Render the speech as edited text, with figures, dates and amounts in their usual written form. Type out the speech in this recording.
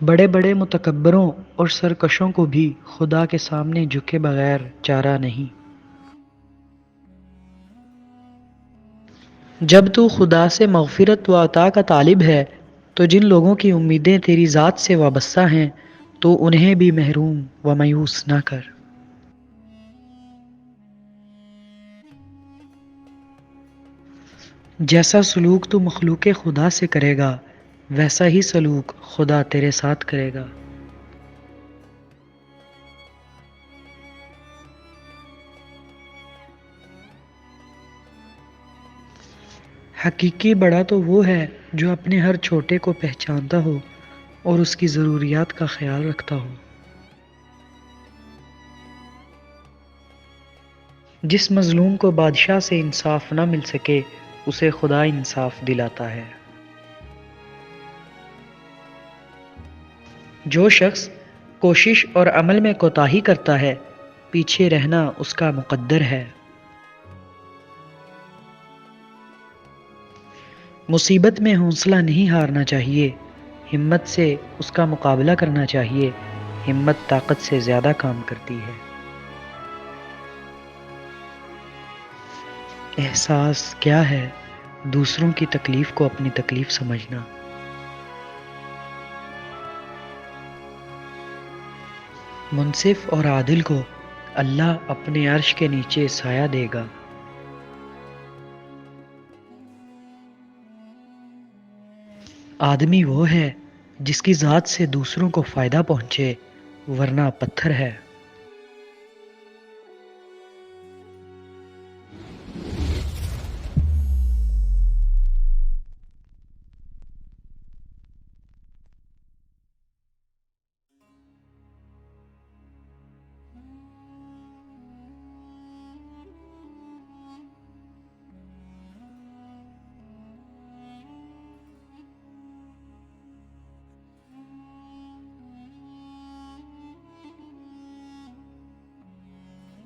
بڑے بڑے متکبروں اور سرکشوں کو بھی خدا کے سامنے جھکے بغیر چارہ نہیں۔ جب تو خدا سے مغفرت و عطا کا طالب ہے تو جن لوگوں کی امیدیں تیری ذات سے وابستہ ہیں تو انہیں بھی محروم و مایوس نہ کر۔ جیسا سلوک تو مخلوق خدا سے کرے گا ویسا ہی سلوک خدا تیرے ساتھ کرے گا۔ حقیقی بڑا تو وہ ہے جو اپنے ہر چھوٹے کو پہچانتا ہو اور اس کی ضروریات کا خیال رکھتا ہو۔ جس مظلوم کو بادشاہ سے انصاف نہ مل سکے اسے خدا انصاف دلاتا ہے۔ جو شخص کوشش اور عمل میں کوتاہی کرتا ہے پیچھے رہنا اس کا مقدر ہے۔ مصیبت میں حوصلہ نہیں ہارنا چاہیے، ہمت سے اس کا مقابلہ کرنا چاہیے۔ ہمت طاقت سے زیادہ کام کرتی ہے۔ احساس کیا ہے؟ دوسروں کی تکلیف کو اپنی تکلیف سمجھنا۔ منصف اور عادل کو اللہ اپنے عرش کے نیچے سایہ دے گا۔ آدمی وہ ہے جس کی ذات سے دوسروں کو فائدہ پہنچے ورنہ پتھر ہے۔